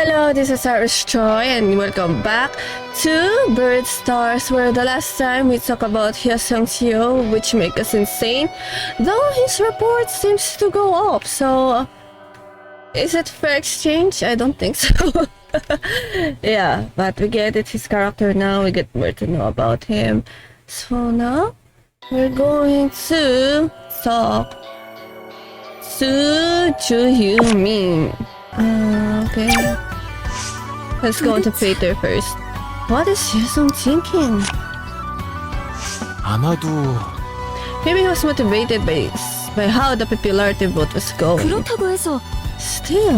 Hello, this is Irish Choi and welcome back to Bird Stars, where the last time we talked about Hyosung Seo, which make us insane, though his report seems to go up, so is it fair exchange? I don't think so. Yeah, but we get it, his character now, we get more to know about him. So now, we're going to talk to Chu Hyu Min. Okay. Let's go into Peter first. What is Hyosung thinking? 아마도 Maybe he was motivated by how the popularity vote was going. 그렇다고 해서 Still.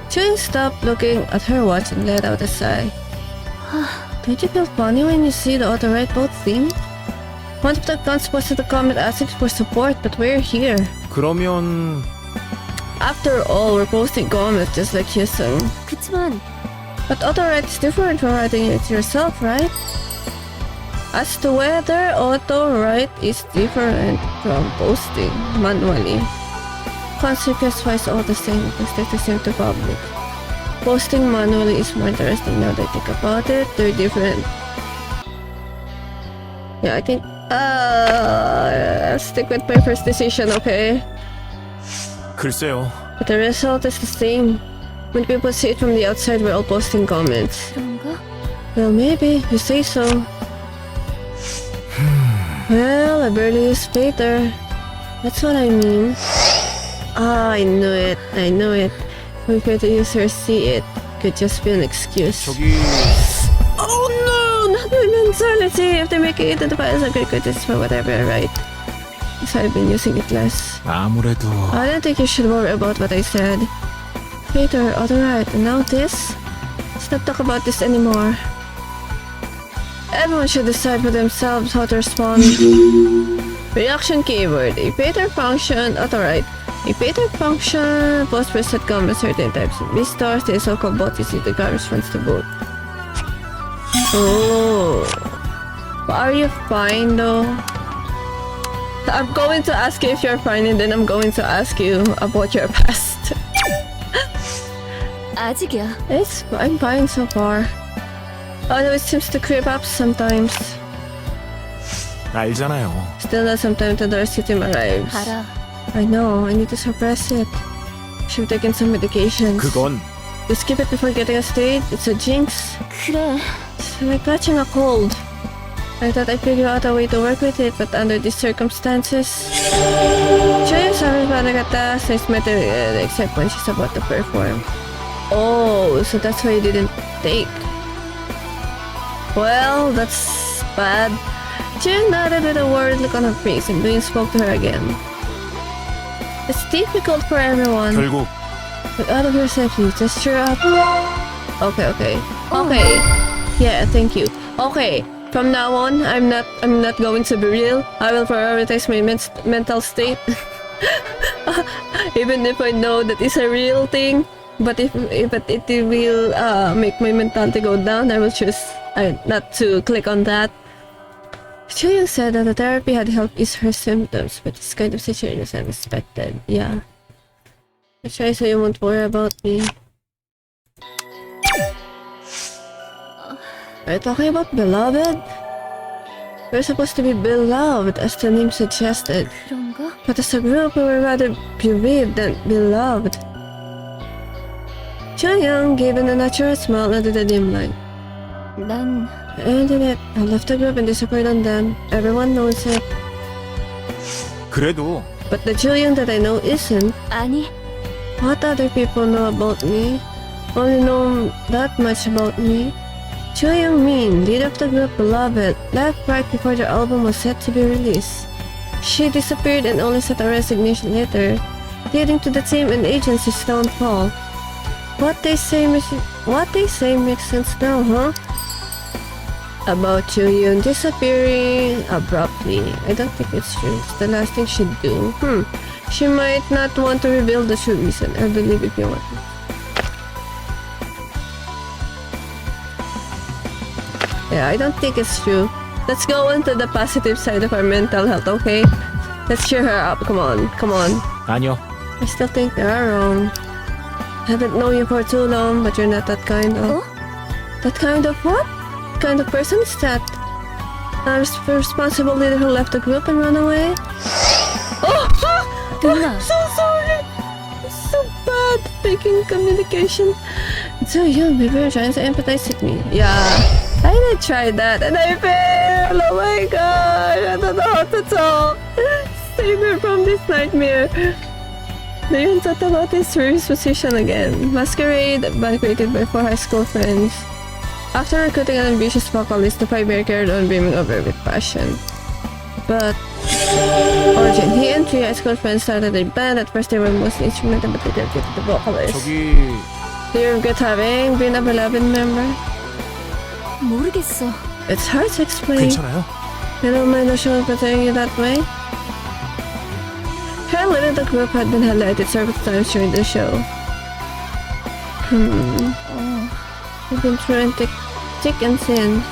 Chewing stopped looking at her watch and let out a sigh. Don't you feel funny when you see the other right vote thing? One of the guns posted a comment asking for support, but we're here. 그러면 After all, we're posting comments just like Hyosung. 그치만 But auto write is different from writing it yourself, right? As to whether auto write is different from posting manually. Consequence-wise, all the same because they're the same to public. Posting manually is more interesting now that I think about it. They're different. Yeah, I think I'll stick with my first decision, okay? 글쎄요. But the result is the same. When people see it from the outside, we're all posting comments. 그런가? Well, maybe, you say so. Well, I barely use Peter. That's what I mean. Ah, I knew it. When Peter users see it, could just be an excuse. 저기 Oh no! Not my mentality! If they make it into the files, I'm gonna criticize for whatever I write. So I've been using it less. 아무래도 I don't think you should worry about what I said. Peter, alright, and now this? Let's not talk about this anymore. Everyone should decide for themselves how to respond. Reaction keyword. A Peter function, alright. A Peter function post preset comments certain types of restores the so-called bot using the guy response to both. Oh. Are you fine though? I'm going to ask you if you're fine and then I'm going to ask you about your past. 아직이야. I'm fine so far. Although it seems to creep up sometimes. 알잖아요. Still not sometime the dark system arrives. 알아. I know, I need to suppress it. Should have taken some medications. 그건 Just keep it before getting a state. It's a jinx. 그래. It's like catching a cold. I thought I'd figure out a way to work with it, but under these circumstances... Choyo sorry Panagata says matter except when she's about to perform. Oh, so that's why you didn't take. Well, that's bad. Choyo nodded with a worried look on her face and Dwayne spoke to her again. It's difficult for everyone. 결국 Look out of yourself, you just cheer up. Okay. Yeah, thank you. Okay. From now on, I'm not going to be real. I will prioritize my mental state. Even if I know that it's a real thing. But if it will make my mentality go down, I will choose not to click on that. Chuyang said that the therapy had helped ease her symptoms, but this kind of situation is unexpected. Yeah. I try so you won't worry about me. Are you talking about beloved? We're supposed to be beloved, as the name suggested. 그런가? But as a group, we were rather bereaved than beloved. Chuyang gave an unnatural smile under the dim light. 난 I ended it. I left the group and disappeared on them. Everyone knows it. 그래도 But the Chuyang that I know isn't. 아니. What other people know about me? Only know that much about me. Chuyang Min, leader of the group Beloved, left right before the album was set to be released. She disappeared and only sent a resignation letter, leading to the team and agency's downfall. What they say makes sense now, huh? About Chuyang disappearing abruptly. I don't think it's true. It's the last thing she'd do. She might not want to reveal the true reason. I believe if you want. Yeah, I don't think it's true. Let's go on to the positive side of our mental health, okay? Let's cheer her up. Come on. 아니요. I still think they are wrong. Haven't known you for too long, but you're not that kind of... Oh? That kind of what? What kind of person is that? A responsible leader who left the group and ran away? Oh! Luna. So sorry! I'm so bad at making communication. It's so young, maybe you're trying to empathize with me. Yeah, I did try that and I failed! Oh my god! I don't know how to talk! Save me from this nightmare! Do you thought about this serious position again? Masquerade, band created by 4 high school friends. After recruiting an ambitious vocalist, the 5-year carried on dreaming of her with passion. But origin, he and 3 high school friends started a band. At first they were mostly instrumental, but they didn't the vocalist. 저기 Do you regret having been a beloved member? 모르겠어. It's hard to explain. 괜찮아요? You don't mind the show portraying you that way? Her leader of the group had been highlighted several times during the show. You've been through thick and thin.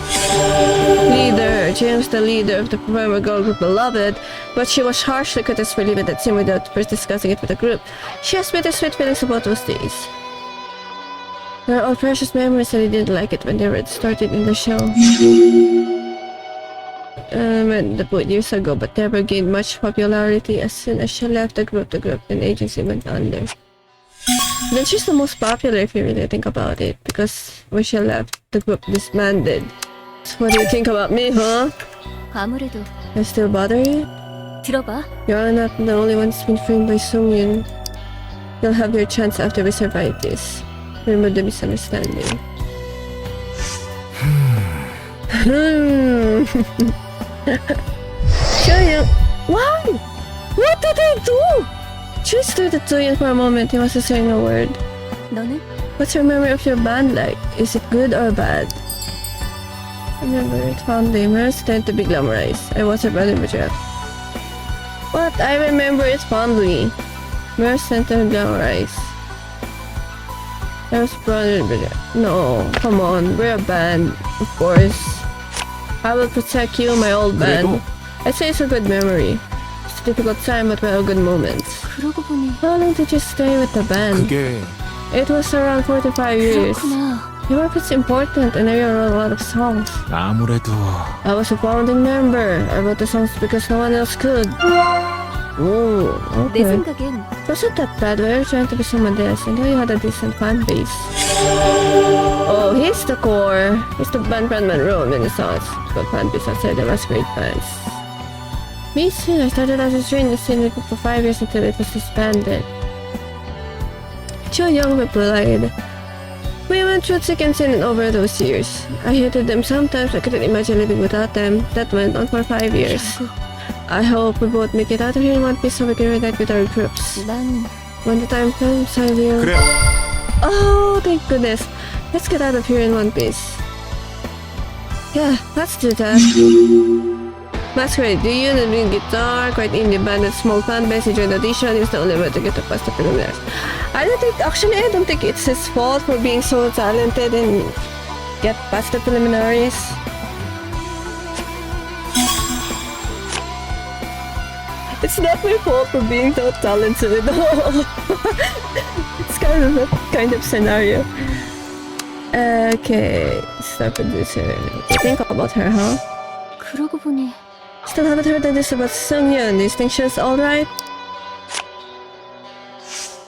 Leader. James, the leader of the performer girl group Beloved, but she was harshly criticized for leaving that scene without first discussing it with the group. She has bittersweet feelings about those days. They are all precious memories and he didn't like it when they were started in the show. At the point years ago, but never gained much popularity. As soon as she left the group and agency went under. Then she's the most popular if you really think about it, because when she left, the group disbanded. So what do you think about me, huh? 아무래도 I still bother you? 들어봐. You're not the only one who's been framed by Songyun. You'll have your chance after we survive this. Remove the misunderstanding. Choyoung! Why? What did I do? Choi stared at Zoyan for a moment. He wasn't saying a word. 너는? What's your memory of your band like? Is it good or bad? I remember it fondly. Mirrors tend to be glamorized. I was a brother Bajak. What? I remember it fondly. Mirrors tend to be glamorized. I was brother Bajak. No, come on. We're a band. Of course. I will protect you, my old band. 그래도 I'd say it's a good memory. It's a difficult time, but we have good moments. 그러고 보니 How long did you stay with the band? 그게 It was around 45 years. 그렇구나. Your work is important and I wrote a lot of songs. 아무래도 I was a founding member. I wrote the songs because no one else could. Ooh, 내 okay. 생각엔 Wasn't that bad? We were trying to be someone else. I know you had a decent fan base. Oh, he's the core. He's the band frontman role in the songs. But fan base outside the Masquerade fans. Me too. I started as a junior singing group for 5 years until it was disbanded. Choyoung replied, we went through thick and thin over those years. I hated them sometimes. I couldn't imagine living without them. That went on for 5 years. 결국 I hope we both make it out of here in one piece so we can reunite with our groups. 난 When the time comes, I will... 그래요. Oh, thank goodness. Let's get out of here in one piece. Yeah, let's do that. Masquerade, do you lead guitar, quite indie band with small fan base, enjoy the audition, is the only way to get past the preliminaries. I don't think it's his fault for being so talented and get past the preliminaries. It's not my fault for being so talented. It's kind of scenario. Okay, star producer. You think about her, huh? 그러고 보니 Still haven't heard this about Songyun. Do you think she's alright?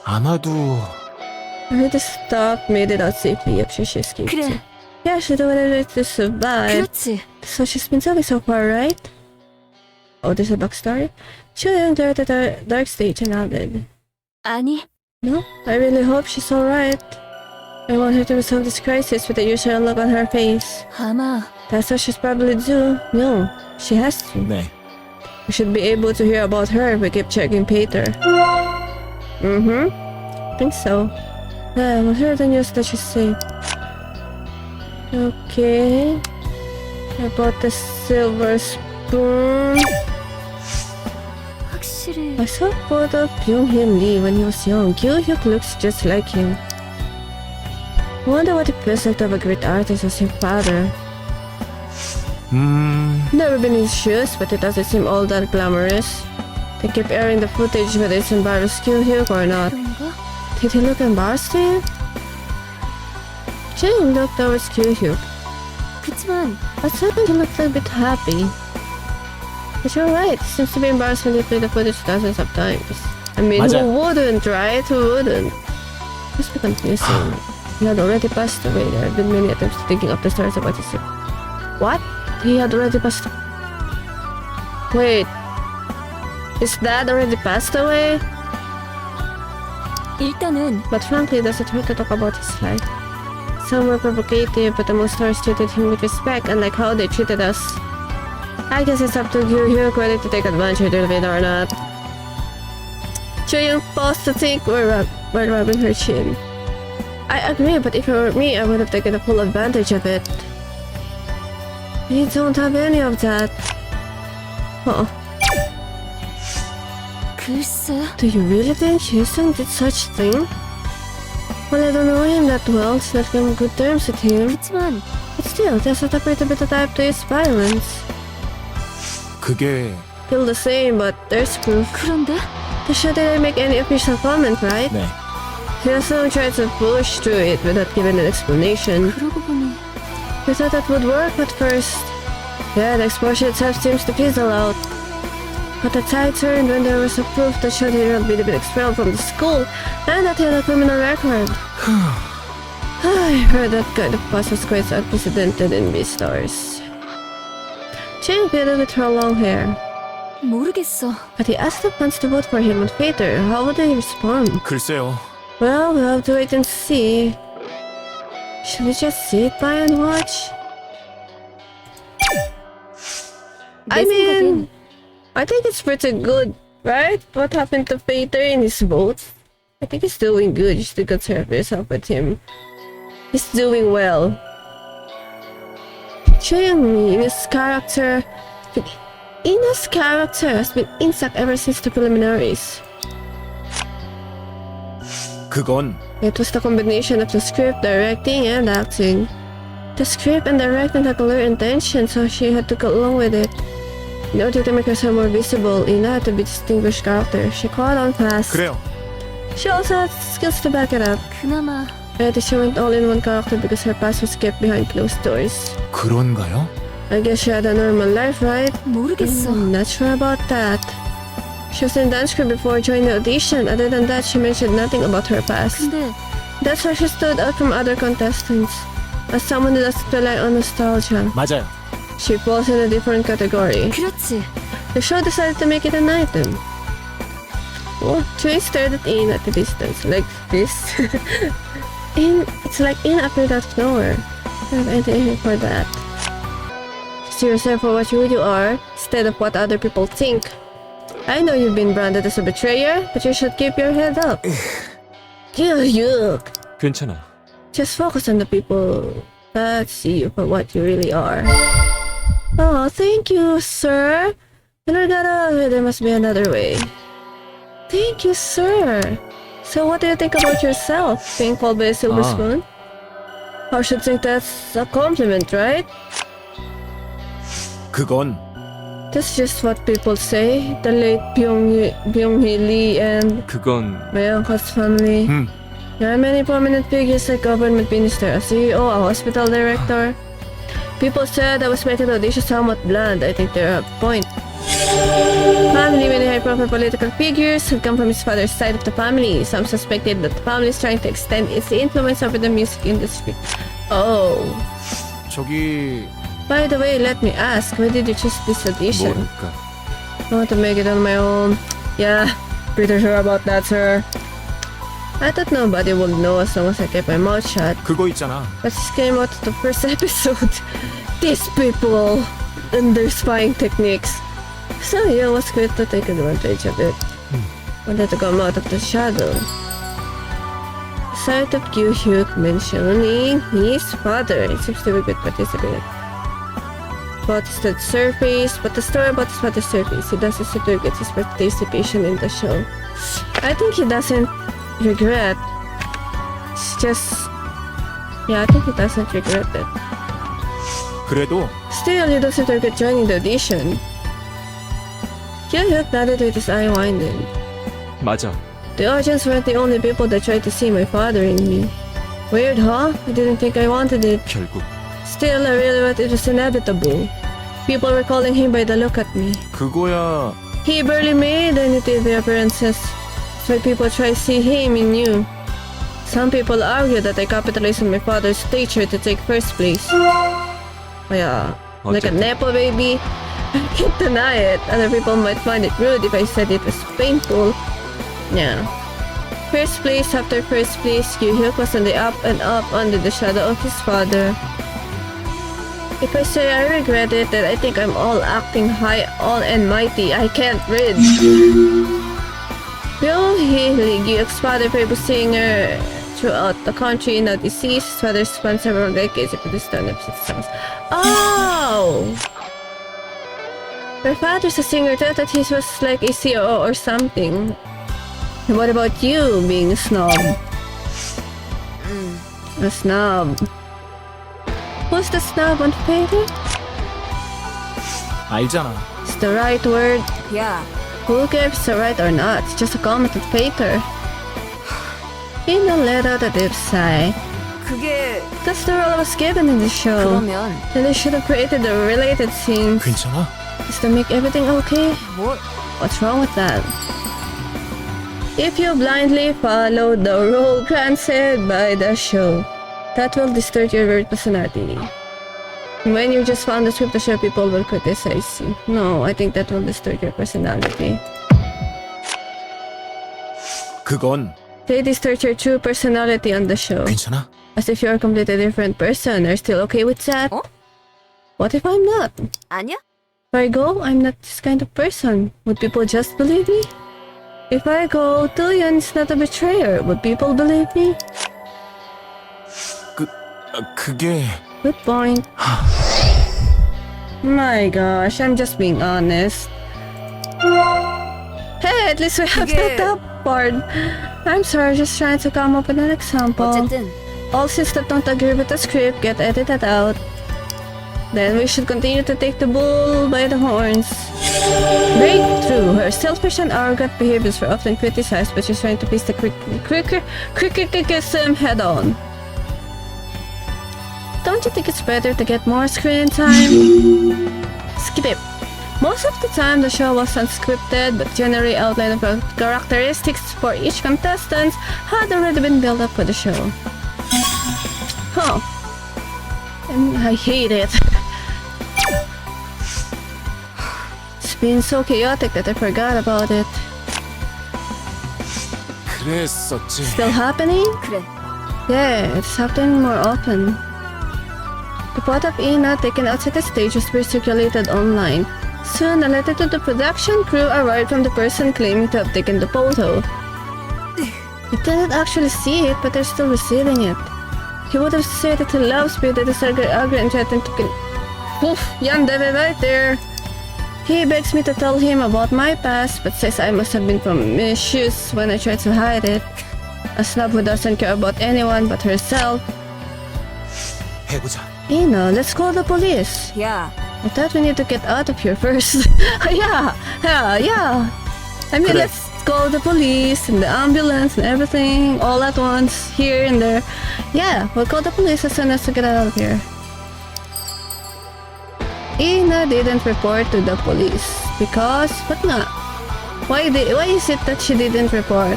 아마도 I heard this stuff made it out safely. I'm sure she escaped. 그래. Yeah, she did whatever to survive. 그렇지. So she's been surviving so far, right? Oh, there's a backstory? Choyoung there at the dark stage and nodded. 아니, No, I really hope she's alright. I want her to resolve this crisis with the usual look on her face. 아마 That's what she's probably do. No, she has to. 네. We should be able to hear about her if we keep checking Peter. I think so. Yeah, we'll hear the news that she's safe. Okay. About the silver spoon. 확실히 I saw a photo of Byung-Hyun Lee when he was young. Kyu-hyuk looks just like him. I wonder what it feels like to have a great artist as your father. Never been in his shoes, but it doesn't seem all that glamorous. They keep airing the footage whether it's embarrassed Kyu-hyuk or not. 그런가? Did he look embarrassed to you? Jane looked towards Kyu-hyuk. 그치만 But suddenly he looked a bit happy. But you're right, he seems to be embarrassed when they play the footage dozens of times. I mean, 맞아. who wouldn't, right? Who wouldn't? Must be confusing. He had already passed away. There have been many attempts to digging up the stories about his... What? He had already passed... Wait. His dad already passed away? 일단은 But frankly, it doesn't hurt to talk about his life. Some were provocative, but the most stories treated him with respect, unlike how they treated us. I guess it's up to you whether to take advantage of it or not. Choyoung paused to think while rubbing her chin. I agree, but if it were me, I would have taken full advantage of it. We don't have any of that. Oh, 글쎄 do you really think Hyosung did such thing? Well, I don't know him that well, so not on good terms with him. 그치만 But still, there's a pretty bit of type to his violence. 그게 Still the same, but there's proof. 그런데 The show didn't make any official comment, right? 네. Hyosung tried to push through it without giving an explanation. 그러고 보니 We thought that would work at first. Yeah, the exposure itself seems to fizzle out. But the tide turned when there was a proof that showed he had been expelled from the school and that he had a criminal record. I heard that kind of fuss was quite unprecedented in Beastars. Jane pleaded with her long hair, 모르겠어. but he asked the fans to vote for him on Twitter. How would they respond? 글쎄요. Well, we'll have to wait and see. Should we just sit by and watch? 내 I mean, 생각엔 I think it's pretty good, right? What happened to Peter in his vote? I think he's doing good. You should concern yourself with him. He's doing well. Choyoung Min's character, Ina's character has been intact ever since the preliminaries. 그건 It was the combination of the script, directing, and acting. The script and directing had clear intention, so she had to go along with it. In order to make herself more visible, Ina had to be a distinguished character. She caught on fast. 그래요. She also had skills to back it up. 그나마 But she went all in one character because her past was kept behind closed doors. 그런가요? I guess she had a normal life, right? 모르겠어. Not sure about that. She was in dance crew before joining the audition. Other than that, she mentioned nothing about her past. 근데 That's why she stood out from other contestants. As someone who doesn't rely on nostalgia, 맞아요. she falls in a different category. 그렇지. The show decided to make it an item. Oh, Choi stared at In at the distance, like this. It's like In appeared out of nowhere. I don't have anything for that. See yourself for what you are, instead of what other people think. I know you've been branded as a betrayer, but you should keep your head up. Yuck. 괜찮아. Just focus on the people that see you for what you really are. Oh, thank you, sir. There must be another way. Thank you, sir. So what do you think about yourself, being called by a silver Ah. spoon? I should think that's a compliment, right? 그건 That's just what people say. The late Byung-hee Lee and 그건 my uncle's family. There are many prominent figures like government minister, a CEO, a hospital director. People said I was making the audition somewhat bland. I think they have a point. Family, many high-profile political figures had come from his father's side of the family. Some suspected that the family is trying to extend its influence over the music industry. Oh. 저기 By the way, let me ask, why did you choose this audition? 뭐랄까. I want to make it on my own. Yeah, pretty sure about that, sir. I thought nobody would know as long as I kept my mouth shut. 그거 있잖아. But this came out of the first episode. These people and their spying techniques. So yeah, it was good to take advantage of it. Wanted to come out of the shadow. The sight of Kyu-hyuk mentioning his father. It seems to be a good participant. About his dad's surface, but the story about his father's surface, he doesn't seem to get his participation in the show. I think he doesn't regret. It's just... Yeah, I think he doesn't regret it. 그래도 Still, he doesn't regret joining the audition. Kyu-hyuk nodded with his eye winding. 맞아. The audience weren't the only people that tried to see my father in me. Weird, huh? I didn't think I wanted it. 결국 Still, I really thought it was inevitable. People were calling him by the look at me. 그거야. He barely made any TV appearances. It's why people try to see him in you. Some people argue that I capitalized on my father's stature to take first place. Yeah, like a 어쨌든. nepo baby. I can't deny it. Other people might find it rude if I said it was painful. Yeah. First place after first place, Yu-Hyuk was on the up and up under the shadow of his father. If I say I regret it, then I think I'm all acting high, all and mighty. I can't read. Ryo Hee-lee, Yu-Hyuk's father, favorite singer throughout the country, now deceased. His father spent several decades to produce done of his songs. Oh! Her father's a singer too. I thought he was like a COO or something. And what about you being a snob? A snob. Who's the snob on Fader? 알잖아. It's the right word. 야, Who cares if it's right or not? It's just a comment on Fader. Ina let out a deep sigh. 그게 That's the role I was given in the show. 그러면 Then they should have created the related scenes. 괜찮아? Just to make everything okay. 뭘? What's wrong with that? If you blindly follow the rule granted by the show, that will distort your real personality. When you just found the script to show, people will criticize you. No, I think that will distort your personality. 그건 They distort your true personality on the show. 괜찮아? As if you're a completely different person. Are you still okay with that? 어? What if I'm not? 아니야? If I go, I'm not this kind of person. Would people just believe me? If I go, Doyeon's not a betrayer. Would people believe me? 그게 Good point. My gosh, I'm just being honest. Hey, at least we have 그게- that part. I'm sorry, just trying to come up with an example. 어쨌든 All scenes that don't agree with the script get edited out. Then we should continue to take the bull by the horns. Breakthrough. Her selfish and arrogant behaviors were often criticized, but she's trying to face the criticism head on. Don't you think it's better to get more screen time? Skip it. Most of the time, the show was unscripted, but generally outline of characteristics for each contestant had already been built up for the show. Huh. And I hate it. It's been so chaotic that I forgot about it. 그랬었지. Still happening? 그래. Yeah, it's happening more often. The pot of Ina taken outside the stage was recirculated online. Soon, a letter to the production crew arrived from the person claiming to have taken the photo. They didn't actually see it, but they're still receiving it. He would have said that he loves me, that is ugly and threatened to kill. Poof! Yandere right there! He begs me to tell him about my past, but says I must have been promiscuous when I tried to hide it. A snob who doesn't care about anyone but herself. 해보자. Let's call the police. 야, I thought we need to get out of here first. yeah. I mean, 그래. let's call the police and the ambulance and everything all at once, here and there. Yeah, we'll call the police as soon as we get out of here. Ina didn't report to the police because, what not? Why is it that she didn't report?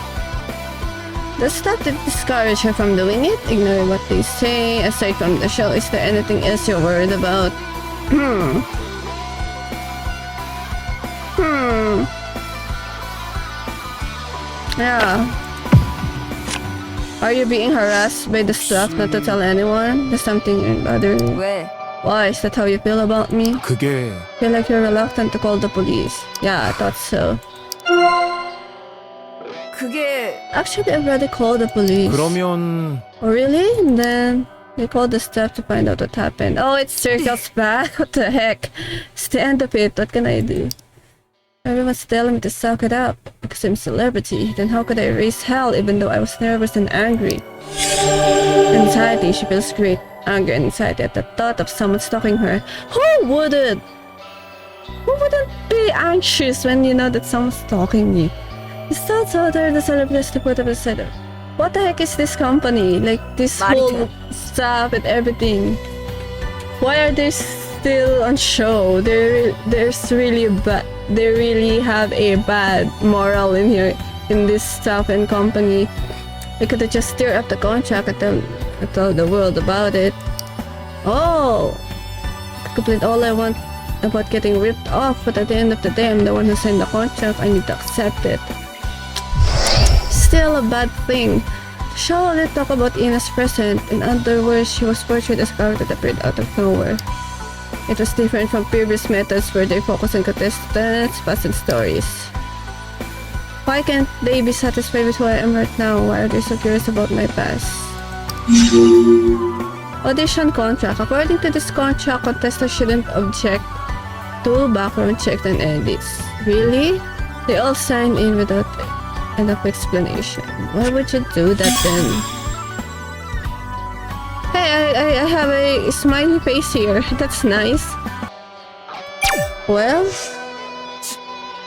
Does that discourage her from doing it? Ignore what they say. Aside from the show, is there anything else you're worried about? Yeah. Are you being harassed by the staff not to tell anyone? There's something bothering you. 왜? Why? Is that how you feel about me? 그게 Feel like you're reluctant to call the police. Yeah, I thought so. 그게 Actually, I've already called the police. 그러면 Oh, really? And then they called the staff to find out what happened. Oh, it circles back. What the heck? It's the end of it. What can I do? Everyone's telling me to suck it up because I'm a celebrity. Then how could I raise hell even though I was nervous and angry? Anxiety. She feels great anger and anxiety at the thought of someone stalking her. Who wouldn't? Who wouldn't be anxious when you know that someone's stalking you? Is that how they're the celebrities to put up the setup? What the heck is this company? Like this whole stuff and everything. Why are they still on show? There's really bad. They really have a bad moral in here in this stuff and company. They could have just stirred up the contract and told the world about it. Oh, I complete all I want about getting ripped off, but at the end of the day, I'm the one who signed the contract. I need to accept it. Still a bad thing. The show only talk about Ina's present. In other words, she was portrayed as a character that appeared out of nowhere. It was different from previous methods where they focus on contestants' past and stories. Why can't they be satisfied with who I am right now? Why are they so curious about my past? Audition contract. According to this contract, contestants shouldn't object to background checks and edits. Really? They all signed in without enough explanation. Why would you do that then? Hey, I have a smiley face here. That's nice. Well,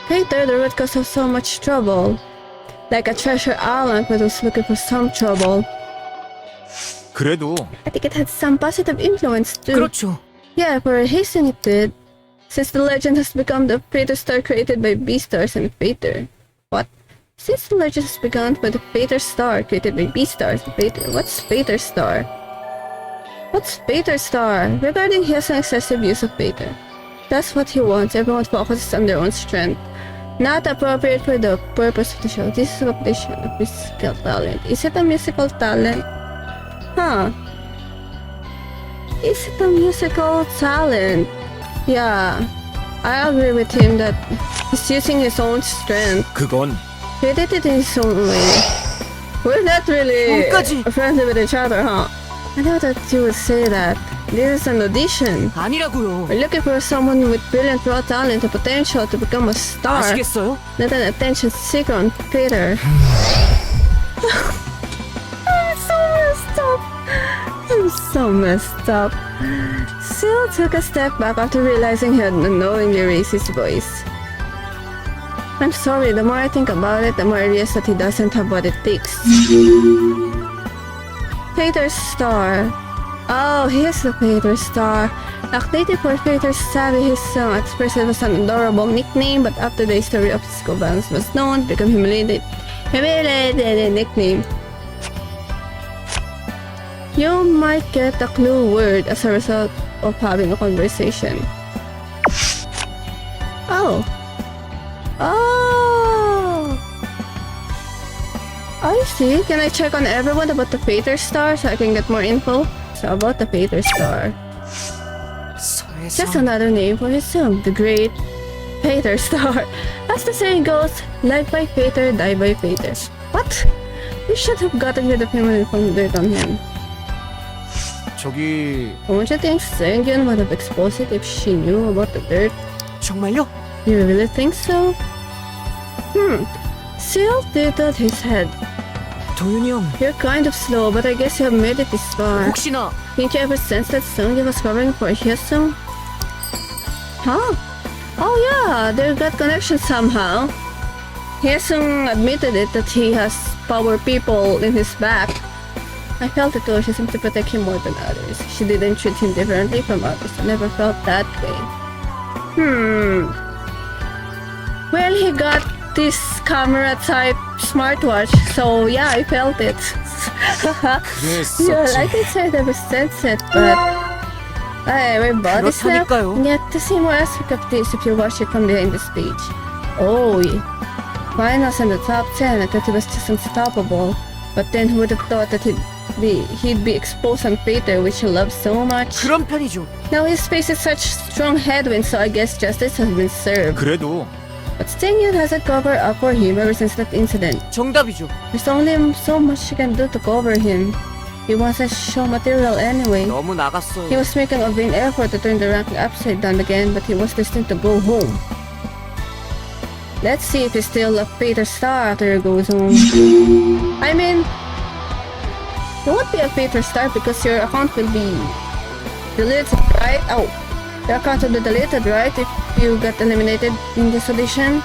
Peter, the root cause of so much trouble. Like a treasure island but was looking for some trouble. 그래도 I think it had some positive influence too. 그렇죠. Yeah, for a hasten it did. Since the legend has become the Pater Star created by Beastars and Pater. What? Since the legend has begun by the Pater Star created by Beastars and Pater. What's Pater Star? What's Pater Star? Regarding his excessive use of Pater. That's what he wants. Everyone focuses on their own strength. Not appropriate for the purpose of the show. This is a competition of musical talent. Is it a musical talent? Huh. Is it a musical talent? Yeah. I agree with him that he's using his own strength. 그건 He did it in his own way. We're not really 손까지. friendly with each other, huh? I know that you would say that. This is an audition. 아니라고요. We're looking for someone with brilliant raw talent and potential to become a star. 아시겠어요? Not an attention seeker on Twitter. I'm so messed up. I'm so messed up. Seal took a step back after realizing he had unknowingly raised his voice. I'm sorry, the more I think about it, the more I realize that he doesn't have what it takes. Pater Star. Oh, he's the Pater Star. Active for Pater Savvy, his song at first it was an adorable nickname, but after the history of Cisco Banks was known, became humiliated nickname. You might get a clue word as a result of having a conversation. Oh. Oh. I see. Can I check on everyone about the Pater Star so I can get more info? So about the Pater Star. Just another name for his song, the Great Pater Star. As the saying goes, live by Pater, die by Pater. What? We should have gotten rid of him and found dirt on him. 저기 Don't you think Seungyeon would have exposed it if she knew about the dirt? 정말요? Do you really think so? Seal tilted his head. 도윤이 형, You're kind of slow, but I guess you have made it this far. 혹시나 Didn't you ever sense that Seungyeon was covering for Hyesung? Huh? Oh yeah, they got connection somehow. Hyesung admitted it that he has power people in his back. I felt it too. She seemed to protect him more than others. She didn't treat him differently from others. I never felt that way. Well, he got this camera type smartwatch, so yeah, I felt it. Yeah, like I said, I never sensed it, but we're body slap. 그렇다니까요. Yet to see more aspect of this if you watch it from behind the stage. Oh, finals in the top 10. I thought he was just unstoppable. But then who would have thought that he'd be exposed on Pater, which he loves so much. 그런 편이죠. Now his faces such strong headwinds, so I guess justice has been served. 그래도 But Seungyeon hasn't covered up for him ever since that incident. 정답이죠. There's only so much she can do to cover him. He wants to show material anyway. 너무 나갔어요. He was making a vain effort to turn the ranking upside down again, but he was destined to go home. Let's see if he's still a Pater Star after he goes home. I mean, you won't be a Pater Star because your account will be deleted, right? Oh, your account will be deleted, right? If you got eliminated in this audition.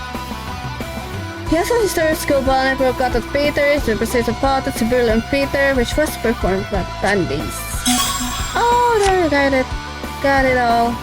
Yes, a historic school ballet broke out at Peter's, the pursuit of Potter, Sibyl and Peter, which was performed by Bandits. Oh, there you got it. Got it all.